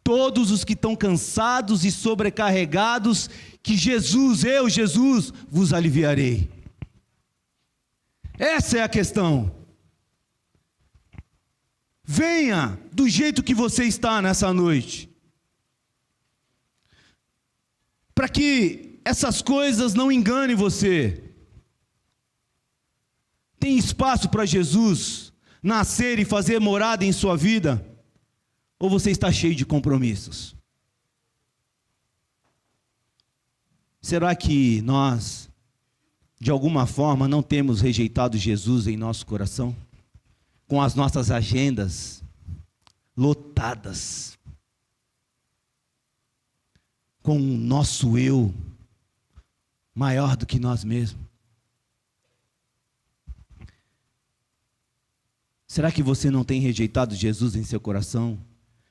todos os que estão cansados e sobrecarregados, que Jesus, eu, Jesus, vos aliviarei. Essa é a questão. Venha do jeito que você está nessa noite, para que essas coisas não enganem você. Tem espaço para Jesus nascer e fazer morada em sua vida? Ou você está cheio de compromissos? Será que nós, de alguma forma, não temos rejeitado Jesus em nosso coração? Com as nossas agendas lotadas, com o nosso eu maior do que nós mesmos. Será que você não tem rejeitado Jesus em seu coração?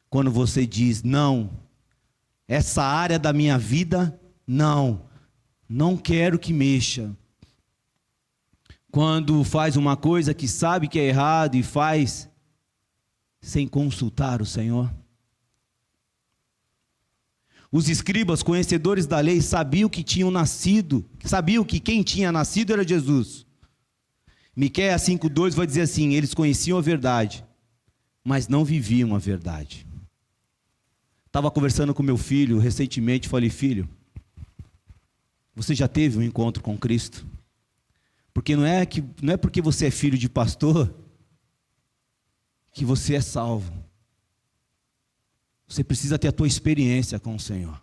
Quando você diz, não, essa área da minha vida, não quero que mexa. Quando faz uma coisa que sabe que é errado e faz sem consultar o Senhor. Os escribas, conhecedores da lei, sabiam que quem tinha nascido era Jesus. Miqueias 5:2 vai dizer assim: eles conheciam a verdade, mas não viviam a verdade. Estava conversando com meu filho recentemente, falei, filho, você já teve um encontro com Cristo? Porque não é porque você é filho de pastor que você é salvo. Você precisa ter a tua experiência com o Senhor.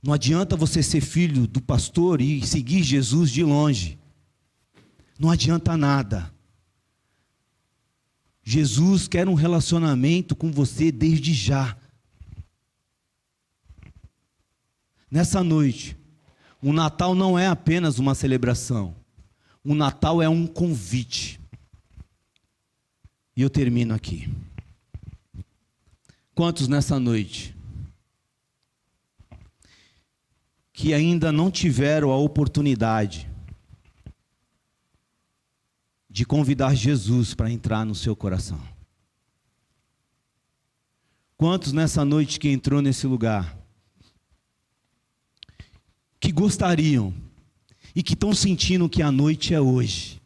Não adianta você ser filho do pastor e seguir Jesus de longe. Não adianta nada. Jesus quer um relacionamento com você desde já. Nessa noite, o Natal não é apenas uma celebração. O Natal é um convite. E eu termino aqui. Quantos nessa noite que ainda não tiveram a oportunidade de convidar Jesus para entrar no seu coração? Quantos nessa noite que entrou nesse lugar que gostariam e que estão sentindo que a noite é hoje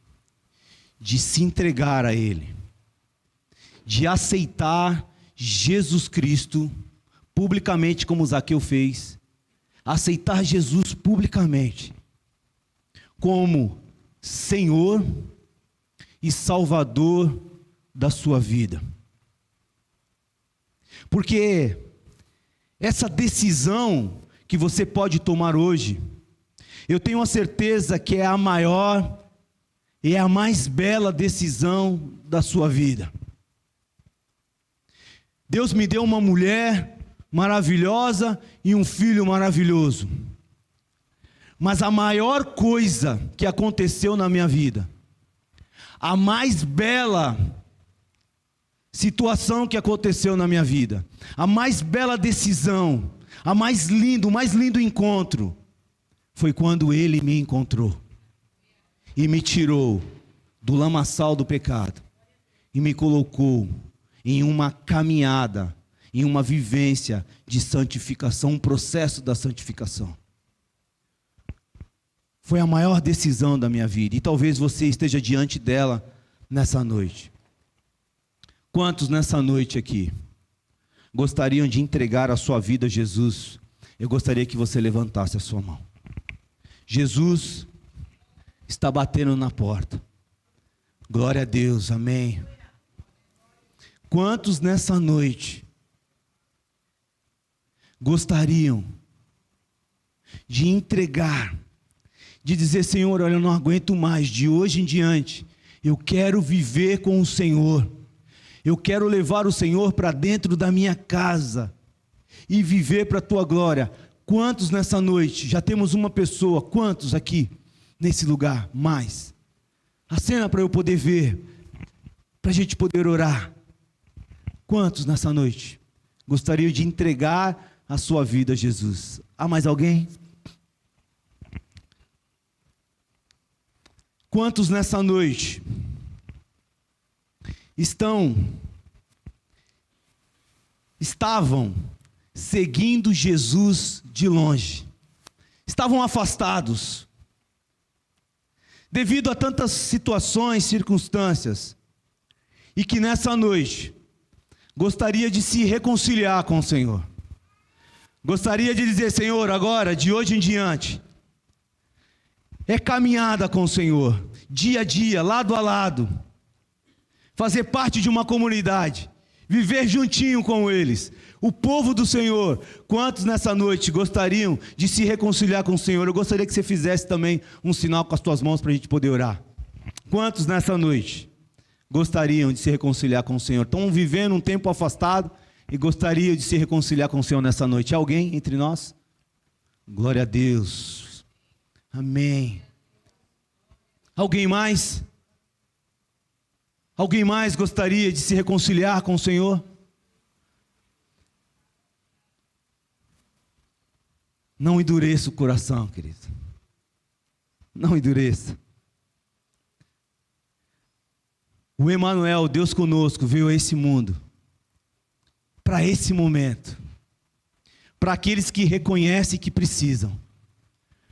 de se entregar a Ele, de aceitar Jesus Cristo publicamente, como Zaqueu fez, aceitar Jesus publicamente como Senhor e Salvador da sua vida? Porque essa decisão que você pode tomar hoje, eu tenho a certeza que é a maior e é a mais bela decisão da sua vida. Deus me deu uma mulher maravilhosa e um filho maravilhoso. Mas a maior coisa que aconteceu na minha vida, a mais bela situação que aconteceu na minha vida, a mais bela decisão, o mais lindo encontro, foi quando Ele me encontrou e me tirou do lamaçal do pecado e me colocou em uma caminhada, em uma vivência de santificação, um processo da santificação. Foi a maior decisão da minha vida, e talvez você esteja diante dela nessa noite. Quantos nessa noite aqui gostariam de entregar a sua vida a Jesus? Eu gostaria que você levantasse a sua mão. Jesus está batendo na porta. Glória a Deus, amém. Quantos nessa noite gostariam de entregar, de dizer, Senhor, olha, eu não aguento mais, de hoje em diante, eu quero viver com o Senhor, eu quero levar o Senhor para dentro da minha casa, e viver para a tua glória? Quantos nessa noite? Já temos uma pessoa. Quantos aqui nesse lugar? Mais. Acena para eu poder ver, para a gente poder orar. Quantos nessa noite gostariam de entregar a sua vida a Jesus? Há mais alguém? Quantos nessa noite estavam seguindo Jesus de longe, estavam afastados, devido a tantas situações, circunstâncias, e que nessa noite gostaria de se reconciliar com o Senhor, Gostaria de dizer: Senhor, agora, de hoje em diante, é caminhada com o Senhor, dia a dia, lado a lado, fazer parte de uma comunidade, viver juntinho com eles, o povo do Senhor. Quantos nessa noite gostariam de se reconciliar com o Senhor? Eu gostaria que você fizesse também um sinal com as tuas mãos para a gente poder orar. Quantos nessa noite gostariam de se reconciliar com o Senhor? Estão vivendo um tempo afastado e gostariam de se reconciliar com o Senhor nessa noite? Alguém entre nós? Glória a Deus. Amém. Alguém mais? Alguém mais gostaria de se reconciliar com o Senhor? Não endureça o coração, querido. Não endureça. O Emanuel, Deus conosco, veio a esse mundo, para esse momento, para aqueles que reconhecem que precisam,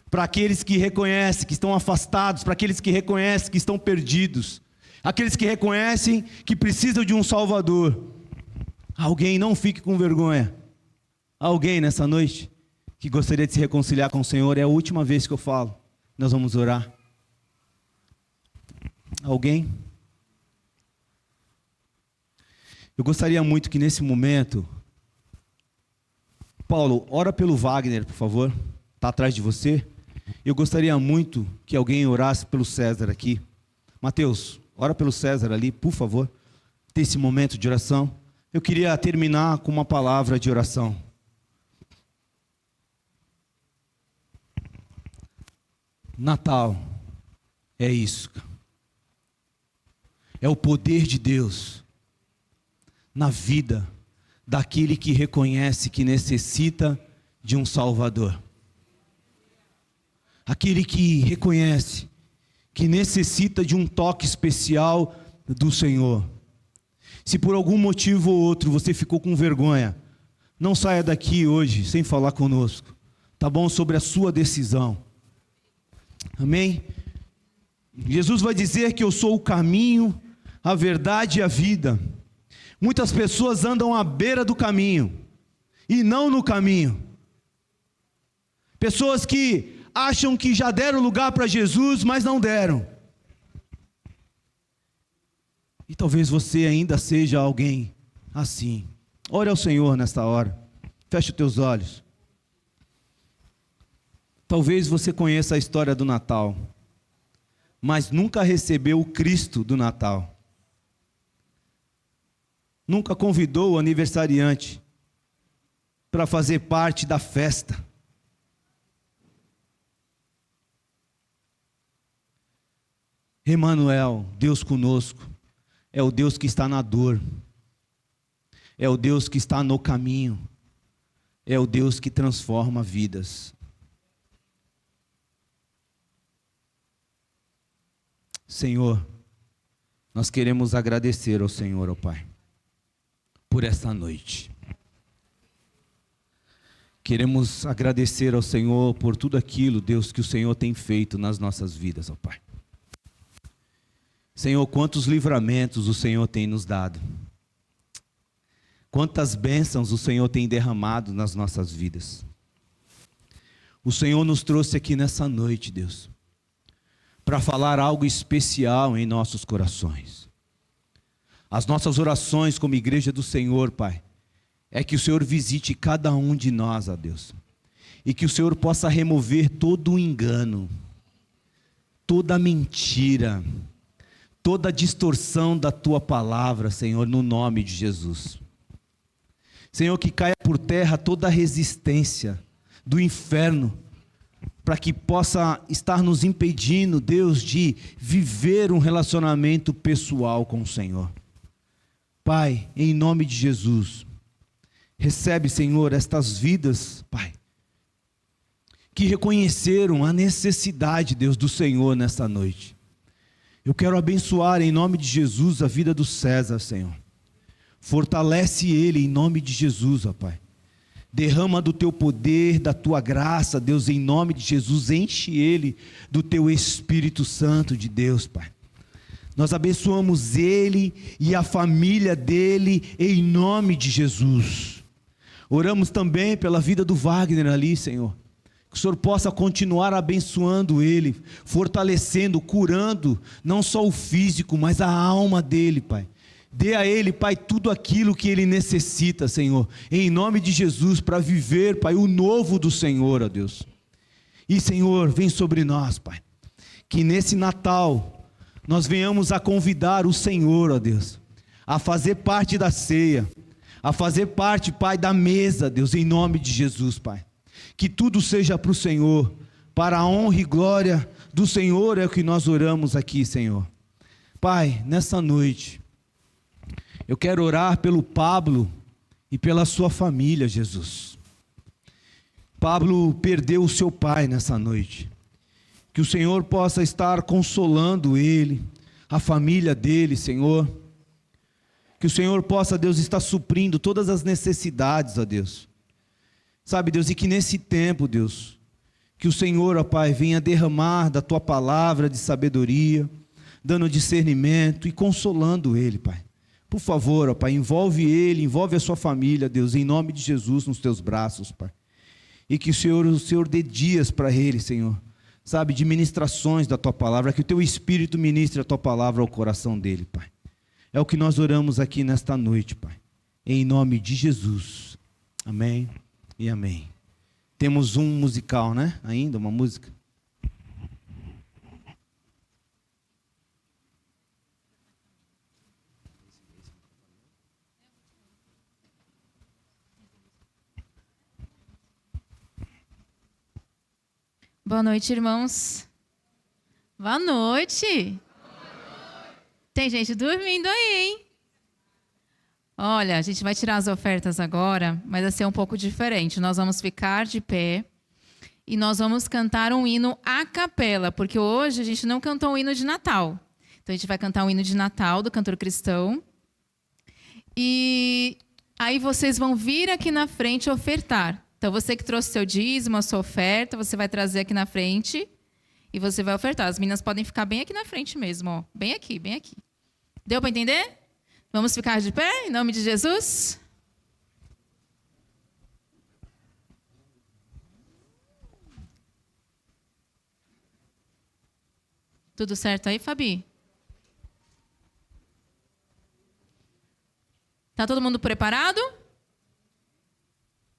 para aqueles que reconhecem que estão afastados, para aqueles que reconhecem que estão perdidos, aqueles que reconhecem que precisam de um Salvador. Alguém, não fique com vergonha. Alguém nessa noite que gostaria de se reconciliar com o Senhor? É a última vez que eu falo. Nós vamos orar. Alguém? Eu gostaria muito que nesse momento, Paulo, ora pelo Wagner, por favor. Está atrás de você. Eu gostaria muito que alguém orasse pelo César aqui. Mateus, ora pelo César ali, por favor. Tem esse momento de oração. Eu queria terminar com uma palavra de oração. Natal é isso. É o poder de Deus na vida daquele que reconhece que necessita de um Salvador. Aquele que reconhece que necessita de um toque especial do Senhor. Se por algum motivo ou outro você ficou com vergonha, não saia daqui hoje sem falar conosco, tá bom? Sobre a sua decisão. Amém? Jesus vai dizer que eu sou o caminho, a verdade e a vida. Muitas pessoas andam à beira do caminho e não no caminho. Pessoas que acham que já deram lugar para Jesus, mas não deram. E talvez você ainda seja alguém assim. Ore ao Senhor nesta hora. Feche os teus olhos. Talvez você conheça a história do Natal, mas nunca recebeu o Cristo do Natal. Nunca convidou o aniversariante para fazer parte da festa. Emanuel, Deus conosco, é o Deus que está na dor, é o Deus que está no caminho, é o Deus que transforma vidas. Senhor, nós queremos agradecer ao Senhor, ó Pai, por esta noite. Queremos agradecer ao Senhor por tudo aquilo, Deus, que o Senhor tem feito nas nossas vidas, ó Pai. Senhor, quantos livramentos o Senhor tem nos dado. Quantas bênçãos o Senhor tem derramado nas nossas vidas. O Senhor nos trouxe aqui nessa noite, Deus, para falar algo especial em nossos corações. As nossas orações como igreja do Senhor, Pai, é que o Senhor visite cada um de nós, ó Deus, e que o Senhor possa remover todo o engano, toda a mentira, toda a distorção da Tua palavra, Senhor, no nome de Jesus. Senhor, que caia por terra toda a resistência do inferno, para que possa estar nos impedindo, Deus, de viver um relacionamento pessoal com o Senhor. Pai, em nome de Jesus, recebe, Senhor, estas vidas, Pai, que reconheceram a necessidade, Deus, do Senhor nessa noite. Eu quero abençoar em nome de Jesus a vida do César, Senhor. Fortalece ele em nome de Jesus, ó Pai. Derrama do Teu poder, da Tua graça, Deus, em nome de Jesus. Enche ele do Teu Espírito Santo de Deus, Pai. Nós abençoamos ele e a família dele em nome de Jesus. Oramos também pela vida do Wagner ali, Senhor. Que o Senhor possa continuar abençoando ele, fortalecendo, curando, não só o físico, mas a alma dele, Pai. Dê a ele, Pai, tudo aquilo que ele necessita, Senhor, em nome de Jesus, para viver, Pai, o novo do Senhor, ó Deus. E, Senhor, vem sobre nós, Pai, que nesse Natal, nós venhamos a convidar o Senhor, ó Deus, a fazer parte da ceia, a fazer parte, Pai, da mesa, Deus, em nome de Jesus, Pai. Que tudo seja para o Senhor, para a honra e glória do Senhor é o que nós oramos aqui, Senhor. Pai, nessa noite, eu quero orar pelo Pablo e pela sua família, Jesus. Pablo perdeu o seu pai nessa noite. Que o Senhor possa estar consolando ele, a família dele, Senhor. Que o Senhor possa, Deus, estar suprindo todas as necessidades, ó Deus. Sabe, Deus, e que nesse tempo, Deus, que o Senhor, ó Pai, venha derramar da Tua palavra de sabedoria, dando discernimento e consolando ele, Pai. Por favor, ó Pai, envolve ele, envolve a sua família, Deus, em nome de Jesus, nos Teus braços, Pai. E que o Senhor dê dias para ele, Senhor, sabe, de ministrações da Tua palavra, que o Teu Espírito ministre a Tua palavra ao coração dele, Pai. É o que nós oramos aqui nesta noite, Pai, em nome de Jesus. Amém e amém. Temos um musical, né? Ainda uma música. Boa noite, irmãos. Boa noite. Tem gente dormindo aí, hein? Olha, a gente vai tirar as ofertas agora, mas vai ser um pouco diferente. Nós vamos ficar de pé e nós vamos cantar um hino a capela, porque hoje a gente não cantou um hino de Natal. Então a gente vai cantar um hino de Natal do cantor cristão. E aí vocês vão vir aqui na frente ofertar. Então você que trouxe seu dízimo, a sua oferta, você vai trazer aqui na frente e você vai ofertar. As meninas podem ficar bem aqui na frente mesmo, ó. Bem aqui, bem aqui. Deu para entender? Vamos ficar de pé, em nome de Jesus? Tudo certo aí, Fabi? Tá todo mundo preparado?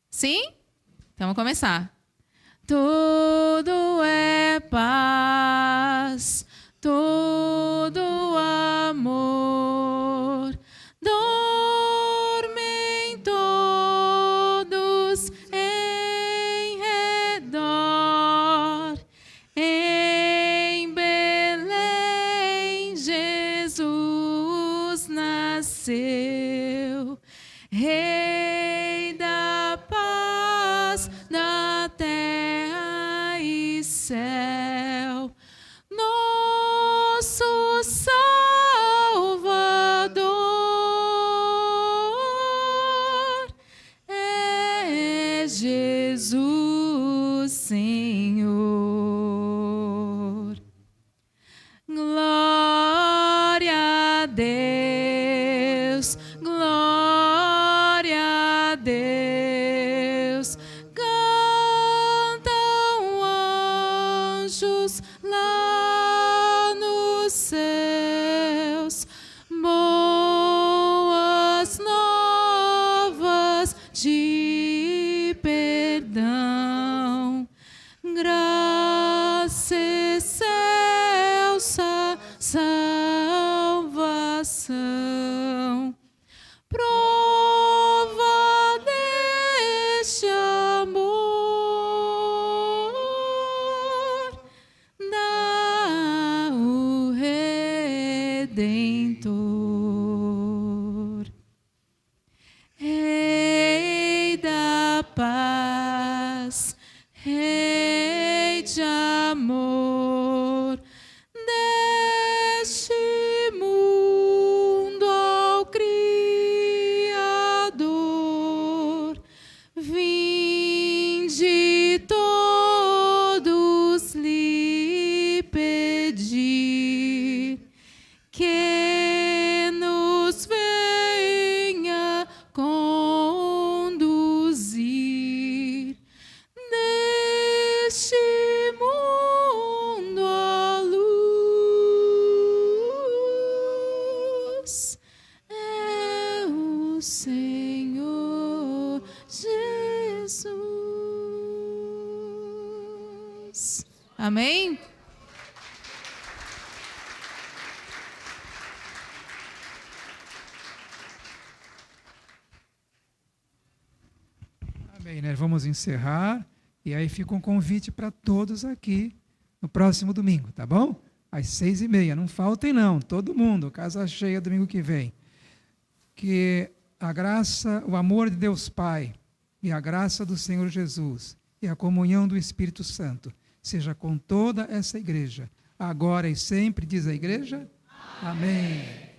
Sim? Então vamos começar. Tudo é paz, tudo amor. Dormem todos em redor. Em Belém Jesus nasceu, Rei da paz da terra e céu. Nosso Jesus, Senhor. Glória a Deus, glória a Deus. Cantam anjos lá nos céus, boas novas de perdão, graça excelsa, salvação. Prova Deus. Amém? Amém, né? Vamos encerrar. E aí fica um convite para todos aqui no próximo domingo, tá bom? Às 6h30. Não faltem, não. Todo mundo. Casa cheia domingo que vem. Que a graça, o amor de Deus Pai e a graça do Senhor Jesus e a comunhão do Espírito Santo seja com toda essa igreja, agora e sempre, diz a igreja. Amém.